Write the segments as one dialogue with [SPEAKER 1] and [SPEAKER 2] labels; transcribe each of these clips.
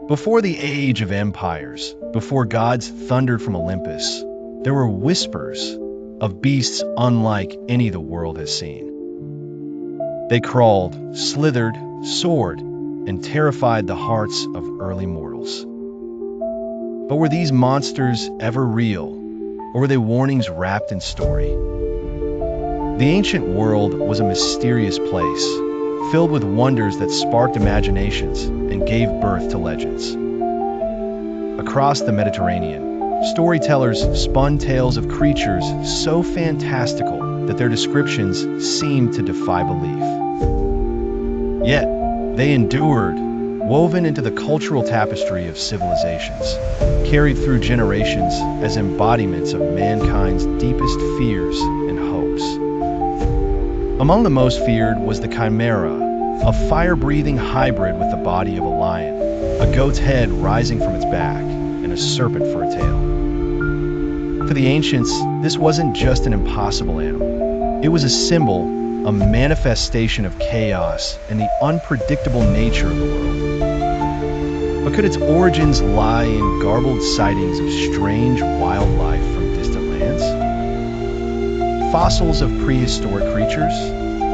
[SPEAKER 1] Before the age of empires, before gods thundered from Olympus, there were whispers of beasts unlike any the world has seen. They crawled, slithered, soared, and terrified the hearts of early mortals. But were these monsters ever real, or were they warnings wrapped in story? The ancient world was a mysterious place, filled with wonders that sparked imaginations and gave birth to legends. Across the Mediterranean, storytellers spun tales of creatures so fantastical that their descriptions seemed to defy belief. Yet, they endured, woven into the cultural tapestry of civilizations, carried through generations as embodiments of mankind's deepest fears and hopes. Among the most feared was the Chimera, a fire-breathing hybrid with the body of a lion, a goat's head rising from its back, and a serpent for a tail. For the ancients, this wasn't just an impossible animal. It was a symbol, a manifestation of chaos and the unpredictable nature of the world. But could its origins lie in garbled sightings of strange wildlife from distant lands? Fossils of prehistoric creatures?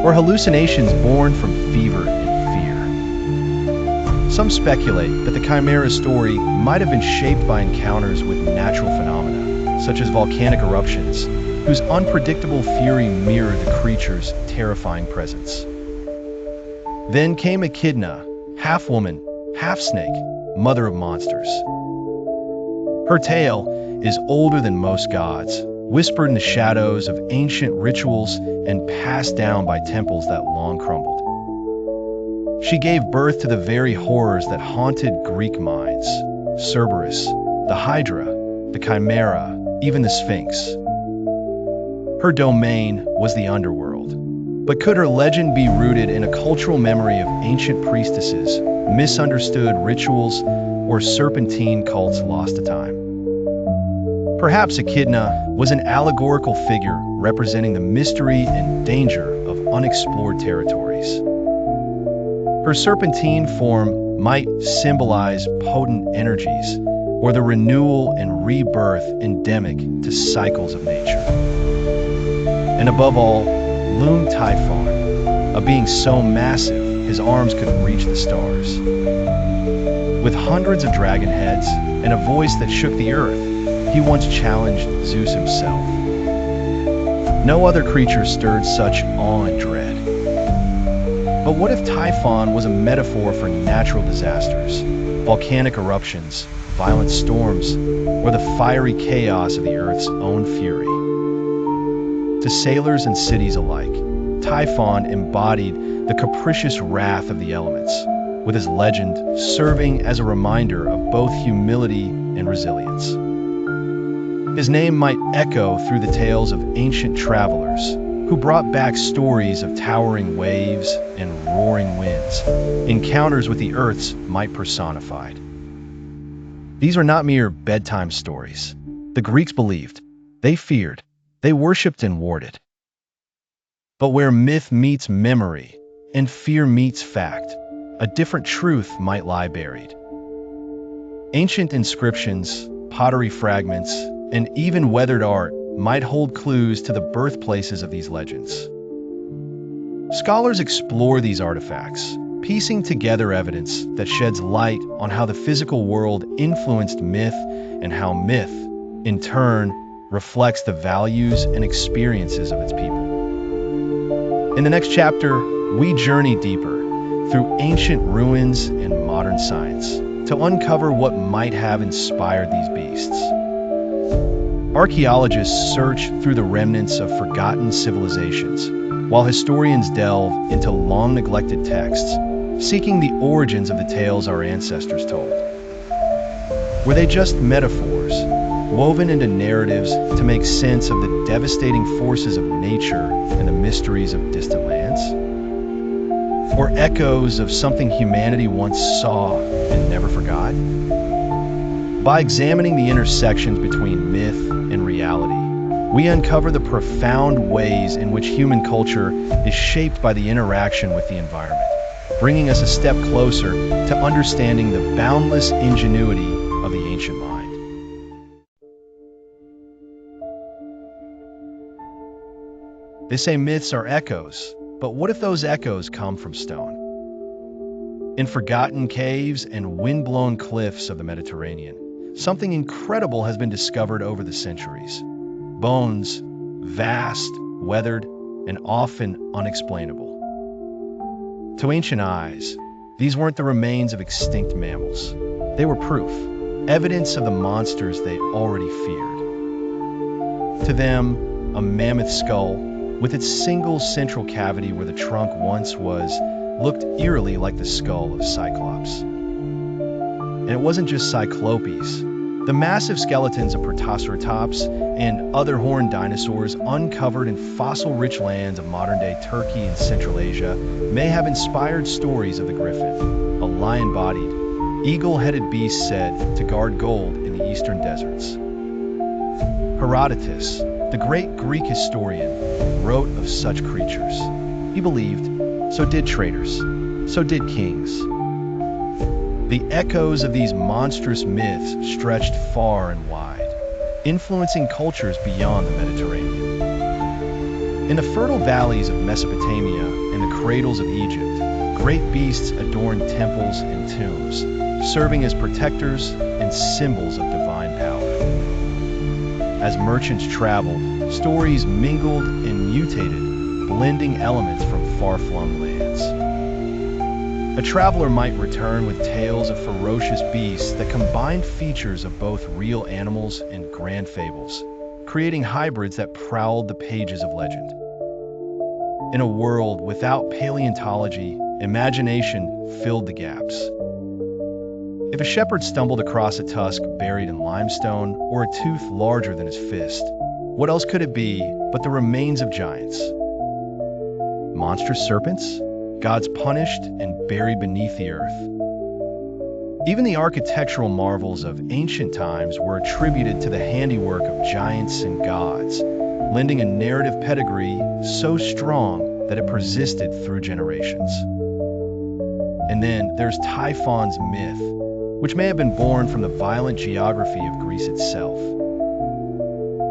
[SPEAKER 1] Or hallucinations born from fever and fear? Some speculate that the Chimera's story might have been shaped by encounters with natural phenomena, such as volcanic eruptions, whose unpredictable fury mirrored the creature's terrifying presence. Then came Echidna, half-woman, half-snake, mother of monsters. Her tale is older than most gods, whispered in the shadows of ancient rituals and passed down by temples that long crumbled. She gave birth to the very horrors that haunted Greek minds: Cerberus, the Hydra, the Chimera, even the Sphinx. Her domain was the underworld. But could her legend be rooted in a cultural memory of ancient priestesses, misunderstood rituals, or serpentine cults lost to time? Perhaps Echidna was an allegorical figure representing the mystery and danger of unexplored territories. Her serpentine form might symbolize potent energies or the renewal and rebirth endemic to cycles of nature. And above all, loomed Typhon, a being so massive his arms could reach the stars. With hundreds of dragon heads and a voice that shook the earth, he once challenged Zeus himself. No other creature stirred such awe and dread. But what if Typhon was a metaphor for natural disasters, volcanic eruptions, violent storms, or the fiery chaos of the earth's own fury? To sailors and cities alike, Typhon embodied the capricious wrath of the elements, with his legend serving as a reminder of both humility and resilience. His name might echo through the tales of ancient travelers who brought back stories of towering waves and roaring winds, encounters with the earth's might personified. These are not mere bedtime stories. The Greeks believed, they feared, they worshipped and warded. But where myth meets memory and fear meets fact, a different truth might lie buried. Ancient inscriptions, pottery fragments, and even weathered art might hold clues to the birthplaces of these legends. Scholars explore these artifacts, piecing together evidence that sheds light on how the physical world influenced myth and how myth, in turn, reflects the values and experiences of its people. In the next chapter, we journey deeper through ancient ruins and modern science to uncover what might have inspired these beasts. Archaeologists search through the remnants of forgotten civilizations, while historians delve into long-neglected texts, seeking the origins of the tales our ancestors told. Were they just metaphors, woven into narratives to make sense of the devastating forces of nature and the mysteries of distant lands? Or echoes of something humanity once saw and never forgot? By examining the intersections between myth and reality, we uncover the profound ways in which human culture is shaped by the interaction with the environment. bringing us a step closer to understanding the boundless ingenuity of the ancient mind. They say myths are echoes, but what if those echoes come from stone? In forgotten caves and wind-blown cliffs of the Mediterranean, something incredible has been discovered over the centuries. Bones, vast, weathered, and often unexplainable. To ancient eyes, these weren't the remains of extinct mammals. They were proof, evidence of the monsters they already feared. To them, a mammoth skull, with its single central cavity where the trunk once was, looked eerily like the skull of Cyclops. And it wasn't just Cyclopes. The massive skeletons of Protoceratops and other horned dinosaurs uncovered in fossil-rich lands of modern-day Turkey and Central Asia may have inspired stories of the griffin, a lion-bodied, eagle-headed beast said to guard gold in the eastern deserts. Herodotus, the great Greek historian, wrote of such creatures. He believed, so did traders, so did kings. The echoes of these monstrous myths stretched far and wide, influencing cultures beyond the Mediterranean. In the fertile valleys of Mesopotamia and the cradles of Egypt, great beasts adorned temples and tombs, serving as protectors and symbols of divine power. As merchants traveled, stories mingled and mutated, blending elements from far-flung lands. A traveler might return with tales of ferocious beasts that combined features of both real animals and grand fables, creating hybrids that prowled the pages of legend. In a world without paleontology, imagination filled the gaps. If a shepherd stumbled across a tusk buried in limestone or a tooth larger than his fist, what else could it be but the remains of giants? Monstrous serpents? Gods punished and buried beneath the earth. Even the architectural marvels of ancient times were attributed to the handiwork of giants and gods, lending a narrative pedigree so strong that it persisted through generations. And then there's Typhon's myth, which may have been born from the violent geography of Greece itself.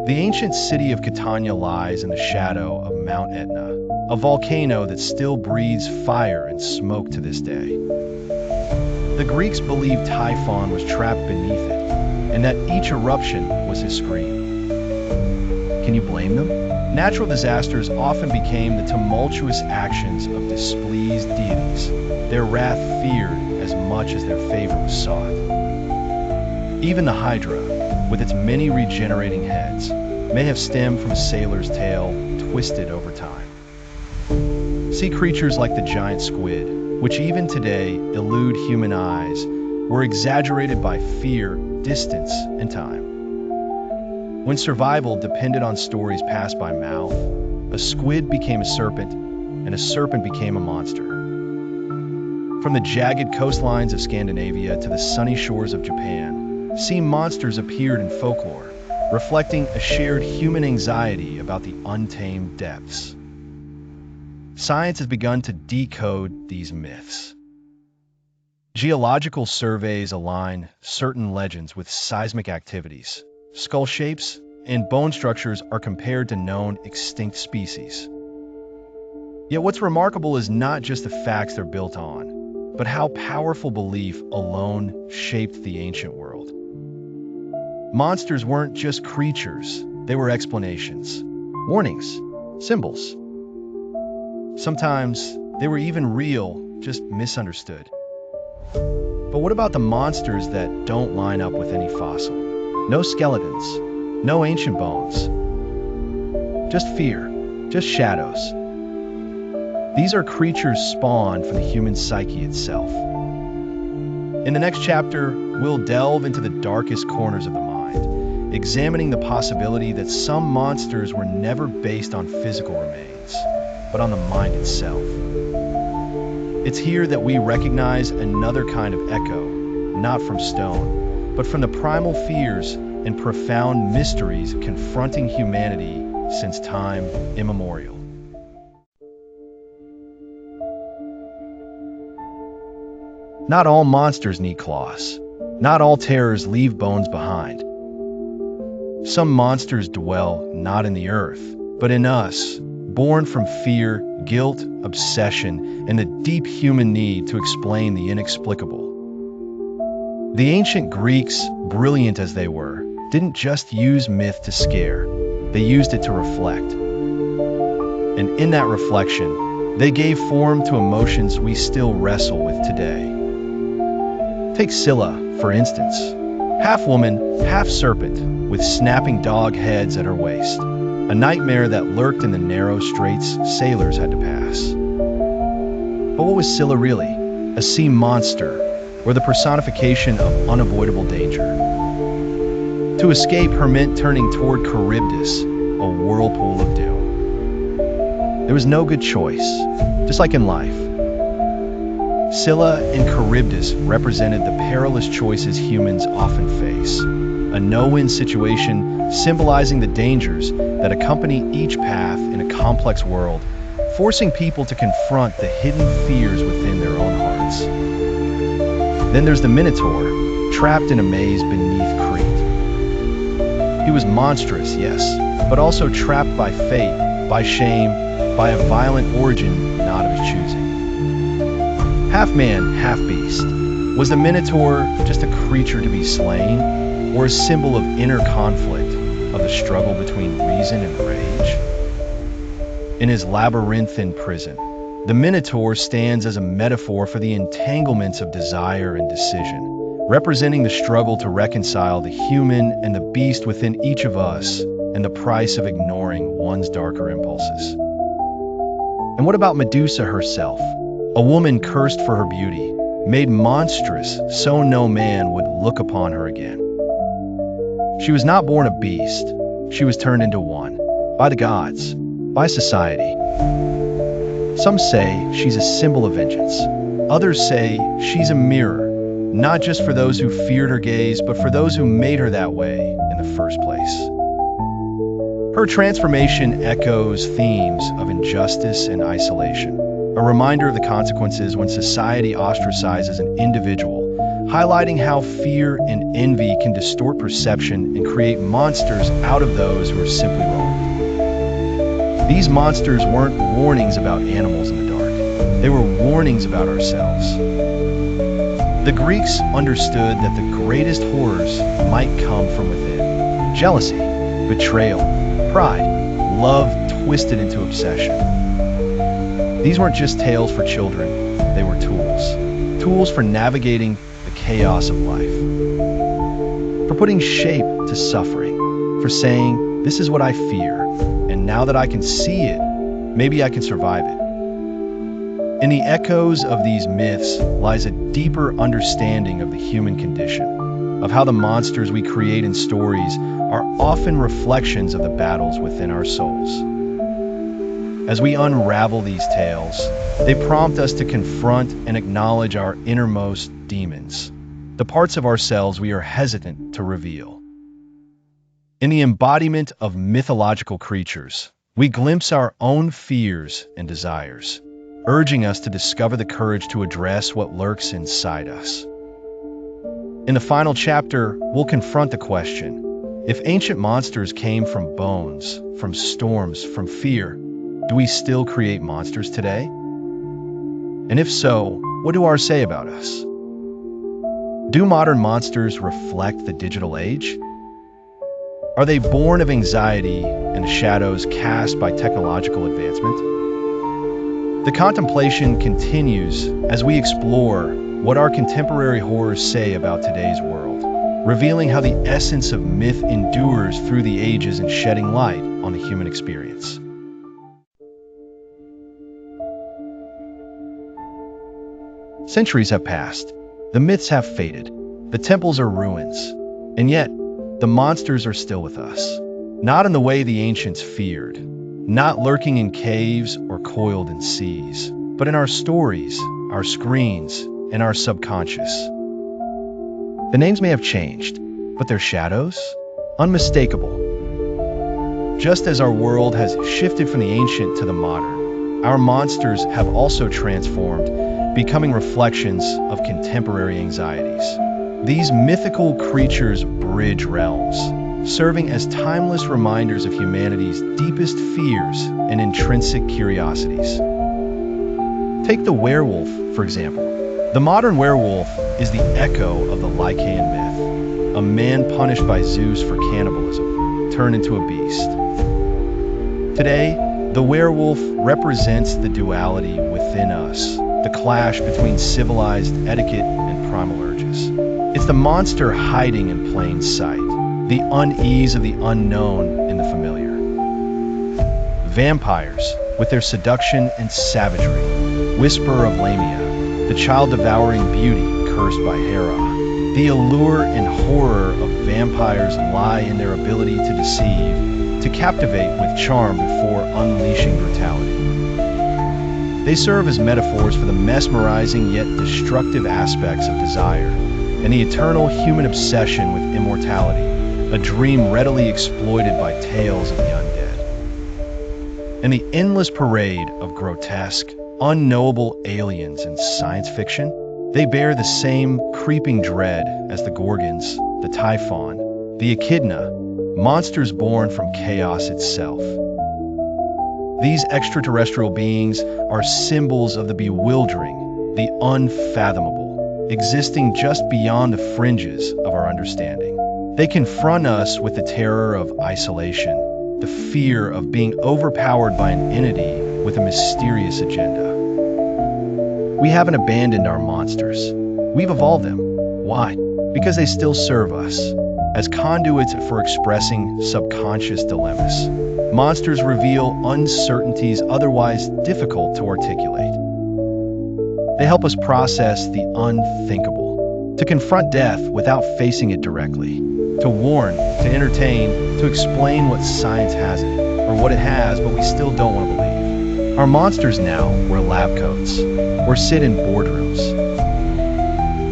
[SPEAKER 1] The ancient city of Catania lies in the shadow of Mount Etna, a volcano that still breathes fire and smoke to this day. The Greeks believed Typhon was trapped beneath it, and that each eruption was his scream. Can you blame them? Natural disasters often became the tumultuous actions of displeased deities, their wrath feared as much as their favor was sought. Even the Hydra, with its many regenerating heads, may have stemmed from a sailor's tale twisted over time. Sea creatures like the giant squid, which even today elude human eyes, were exaggerated by fear, distance, and time. When survival depended on stories passed by mouth, a squid became a serpent, and a serpent became a monster. From the jagged coastlines of Scandinavia to the sunny shores of Japan, sea monsters appeared in folklore, reflecting a shared human anxiety about the untamed depths. Science has begun to decode these myths. Geological surveys align certain legends with seismic activities. Skull shapes and bone structures are compared to known extinct species. Yet what's remarkable is not just the facts they're built on, but how powerful belief alone shaped the ancient world. Monsters weren't just creatures, they were explanations, warnings, symbols. Sometimes they were even real, just misunderstood. But what about the monsters that don't line up with any fossil? No skeletons, no ancient bones. Just fear, just shadows. These are creatures spawned from the human psyche itself. In the next chapter, we'll delve into the darkest corners of the mind, examining the possibility that some monsters were never based on physical remains, but on the mind itself. It's here that we recognize another kind of echo, not from stone, but from the primal fears and profound mysteries confronting humanity since time immemorial. Not all monsters need claws. Not all terrors leave bones behind. Some monsters dwell not in the earth, but in us, born from fear, guilt, obsession, and the deep human need to explain the inexplicable. The ancient Greeks, brilliant as they were, didn't just use myth to scare, they used it to reflect. And in that reflection, they gave form to emotions we still wrestle with today. Take Scylla, for instance. Half woman, half serpent, with snapping dog heads at her waist. A nightmare that lurked in the narrow straits sailors had to pass. But what was Scylla really? A sea monster, or the personification of unavoidable danger. To escape her meant turning toward Charybdis, a whirlpool of doom. There was no good choice, just like in life. Scylla and Charybdis represented the perilous choices humans often face. A no-win situation symbolizing the dangers that accompany each path in a complex world, forcing people to confront the hidden fears within their own hearts. Then there's the Minotaur, trapped in a maze beneath Crete. He was monstrous, yes, but also trapped by fate, by shame, by a violent origin not of his choosing. Half man, half beast. Was the Minotaur just a creature to be slain, or a symbol of inner conflict, of the struggle between reason and rage? In his labyrinthine prison, the Minotaur stands as a metaphor for the entanglements of desire and decision, representing the struggle to reconcile the human and the beast within each of us, and the price of ignoring one's darker impulses. And what about Medusa herself? A woman cursed for her beauty, made monstrous so no man would look upon her again. She was not born a beast, she was turned into one, by the gods, by society. Some say she's a symbol of vengeance. Others say she's a mirror, not just for those who feared her gaze, but for those who made her that way in the first place. Her transformation echoes themes of injustice and isolation, a reminder of the consequences when society ostracizes an individual, highlighting how fear and envy can distort perception and create monsters out of those who are simply wrong. These monsters weren't warnings about animals in the dark. They were warnings about ourselves. The Greeks understood that the greatest horrors might come from within. Jealousy, betrayal, pride, love twisted into obsession. These weren't just tales for children, they were tools. Tools for navigating the chaos of life. For putting shape to suffering. For saying, this is what I fear, and now that I can see it, maybe I can survive it. In the echoes of these myths lies a deeper understanding of the human condition, of how the monsters we create in stories are often reflections of the battles within our souls. As we unravel these tales, they prompt us to confront and acknowledge our innermost demons, the parts of ourselves we are hesitant to reveal. In the embodiment of mythological creatures, we glimpse our own fears and desires, urging us to discover the courage to address what lurks inside us. In the final chapter, we'll confront the question, if ancient monsters came from bones, from storms, from fear, do we still create monsters today? And if so, what do ours say about us? Do modern monsters reflect the digital age? Are they born of anxiety and the shadows cast by technological advancement? The contemplation continues as we explore what our contemporary horrors say about today's world, revealing how the essence of myth endures through the ages and shedding light on the human experience. Centuries have passed, the myths have faded, the temples are ruins, and yet, the monsters are still with us. Not in the way the ancients feared, not lurking in caves or coiled in seas, but in our stories, our screens, and our subconscious. The names may have changed, but their shadows? Unmistakable. Just as our world has shifted from the ancient to the modern, our monsters have also transformed, becoming reflections of contemporary anxieties. These mythical creatures bridge realms, serving as timeless reminders of humanity's deepest fears and intrinsic curiosities. Take the werewolf, for example. The modern werewolf is the echo of the Lycaean myth, a man punished by Zeus for cannibalism, turned into a beast. Today, the werewolf represents the duality within us, the clash between civilized etiquette and primal urges. It's the monster hiding in plain sight, the unease of the unknown in the familiar. Vampires, with their seduction and savagery, whisper of Lamia, the child-devouring beauty cursed by Hera. The allure and horror of vampires lie in their ability to deceive, to captivate with charm before unleashing brutality. They serve as metaphors for the mesmerizing yet destructive aspects of desire and the eternal human obsession with immortality, a dream readily exploited by tales of the undead. In the endless parade of grotesque, unknowable aliens in science fiction, they bear the same creeping dread as the Gorgons, the Typhon, the Echidna, monsters born from chaos itself. These extraterrestrial beings are symbols of the bewildering, the unfathomable, existing just beyond the fringes of our understanding. They confront us with the terror of isolation, the fear of being overpowered by an entity with a mysterious agenda. We haven't abandoned our monsters. We've evolved them. Why? Because they still serve us as conduits for expressing subconscious dilemmas. Monsters reveal uncertainties otherwise difficult to articulate. They help us process the unthinkable, to confront death without facing it directly, to warn, to entertain, to explain what science hasn't, or what it has but we still don't want to believe. Our monsters now wear lab coats, or sit in boardrooms.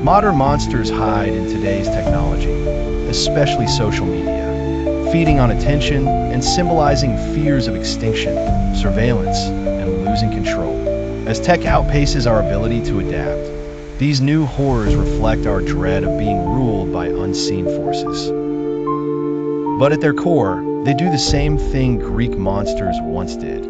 [SPEAKER 1] Modern monsters hide in today's technology, especially social media, feeding on attention and symbolizing fears of extinction, surveillance, and losing control. As tech outpaces our ability to adapt, these new horrors reflect our dread of being ruled by unseen forces. But at their core, they do the same thing Greek monsters once did.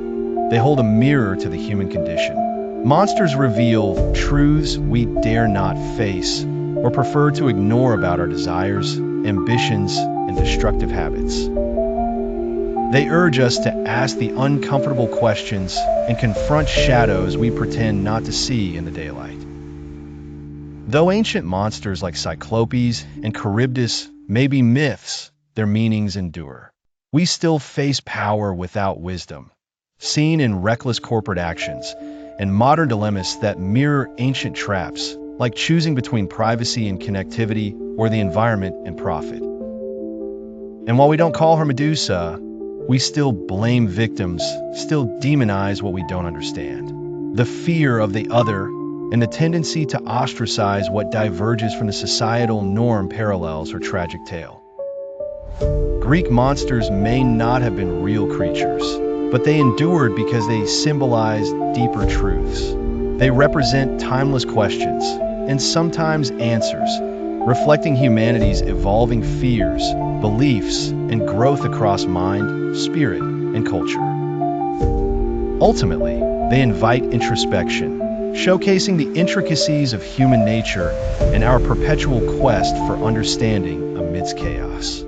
[SPEAKER 1] They hold a mirror to the human condition. Monsters reveal truths we dare not face or prefer to ignore about our desires, ambitions, and destructive habits. They urge us to ask the uncomfortable questions and confront shadows we pretend not to see in the daylight. Though ancient monsters like Cyclops and Charybdis may be myths, their meanings endure. We still face power without wisdom, seen in reckless corporate actions and modern dilemmas that mirror ancient traps, like choosing between privacy and connectivity or the environment and profit. And while we don't call her Medusa, we still blame victims, still demonize what we don't understand. The fear of the other and the tendency to ostracize what diverges from the societal norm parallels her tragic tale. Greek monsters may not have been real creatures, but they endured because they symbolized deeper truths. They represent timeless questions, and sometimes answers, reflecting humanity's evolving fears, beliefs, and growth across mind, spirit, and culture. Ultimately, they invite introspection, showcasing the intricacies of human nature and our perpetual quest for understanding amidst chaos.